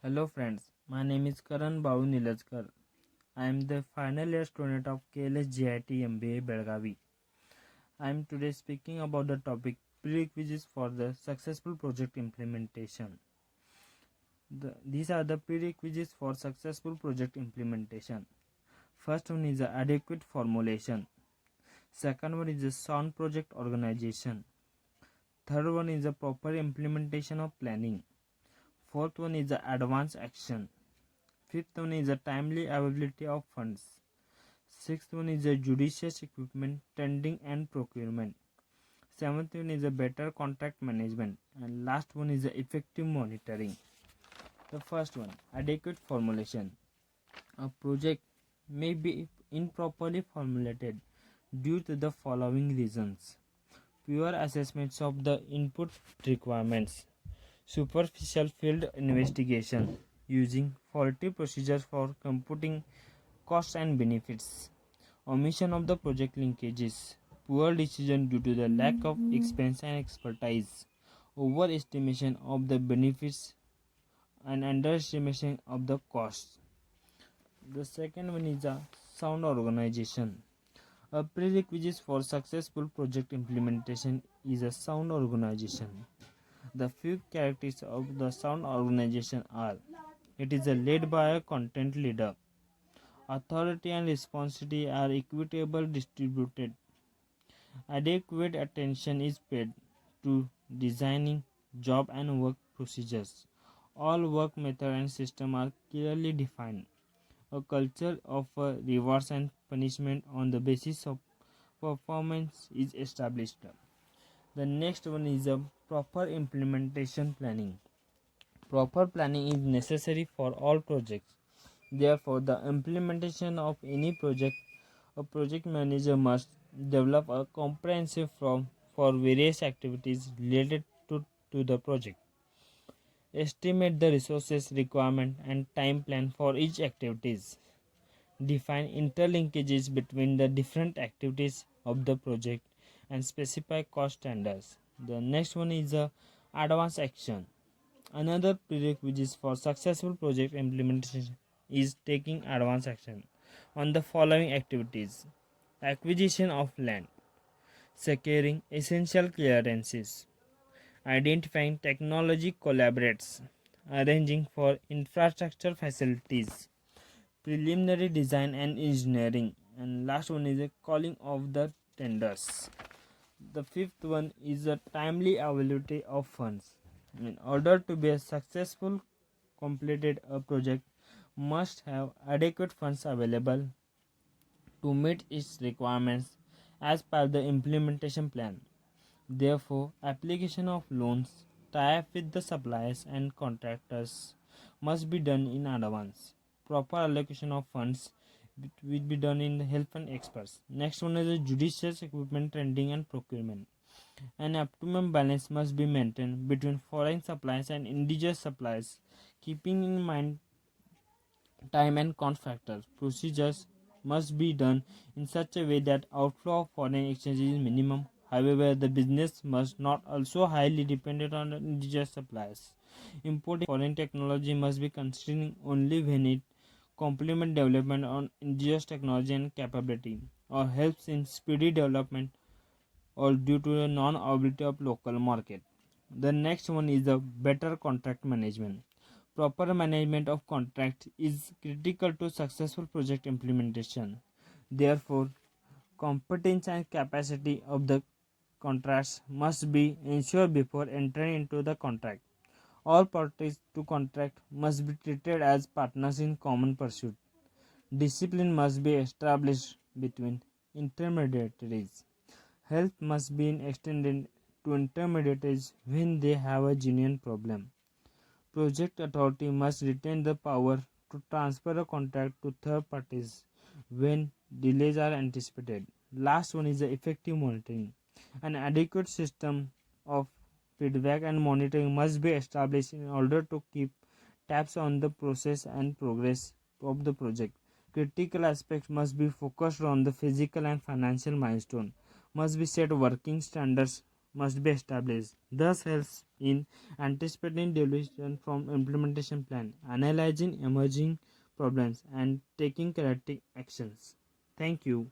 Hello friends, my name is Karan Babu Nilajkar. I am the final year student of KLS JIT MBA Belgavi. I am today speaking about the topic prerequisites for the successful project implementation. These are the prerequisites for successful project implementation. First one is the adequate formulation. Second one is the sound project organization. Third one is the proper implementation of planning. Fourth one is the advanced action. Fifth one is the timely availability of funds. Sixth one is the judicious equipment, tending and procurement. Seventh one is the better contract management. And last one is the effective monitoring. The first one, adequate formulation. A project may be improperly formulated due to the following reasons: poor assessments of the input requirements, superficial field investigation, using faulty procedures for computing costs and benefits, omission of the project linkages, poor decision due to the lack of expense and expertise, overestimation of the benefits and underestimation of the costs. The second one is a sound organization. A prerequisite for successful project implementation is a sound organization. The few characteristics of the sound organization are: it is led by a content leader. Authority and responsibility are equitably distributed. Adequate attention is paid to designing job and work procedures. All work method and system are clearly defined. A culture of rewards and punishment on the basis of performance is established. The next one is a proper implementation planning. Proper planning is necessary for all projects. Therefore, the implementation of any project, a project manager must develop a comprehensive form for various activities related to the project. Estimate the resources requirement and time plan for each activities. Define interlinkages between the different activities of the project and specify cost standards. The next one is the advanced action. Another prerequisite for successful project implementation is taking advance action on the following activities: acquisition of land, securing essential clearances, identifying technology collaborates, arranging for infrastructure facilities, preliminary design and engineering, and last one is a calling of the tenders. The fifth one is a timely availability of funds. In order to be a successful completed a project must have adequate funds available to meet its requirements as per the implementation plan. Therefore, application of loans, tie-up with the suppliers and contractors must be done in advance. Proper allocation of funds will be done in the help and experts. Next one is the judicious equipment trending and procurement. An optimum balance must be maintained between foreign supplies and indigenous supplies, keeping in mind time and cost factors. Procedures must be done in such a way that outflow of foreign exchange is minimum. However, the business must not also highly dependent on indigenous suppliers. Importing foreign technology must be considering only when it complement development on indigenous technology and capability, or helps in speedy development, or due to the non-availability of local market. The next one is the better contract management. Proper management of contract is critical to successful project implementation. Therefore, competence and capacity of the contracts must be ensured before entering into the contract. All parties to contract must be treated as partners in common pursuit. Discipline must be established between intermediaries. Help must be extended to intermediaries when they have a genuine problem. Project authority must retain the power to transfer a contract to third parties when delays are anticipated. Last one is the effective monitoring. An adequate system of feedback and monitoring must be established in order to keep tabs on the process and progress of the project. Critical aspects must be focused on the physical and financial milestone. Must be set working standards must be established. Thus helps in anticipating deviation from implementation plan, analyzing emerging problems, and taking corrective actions. Thank you.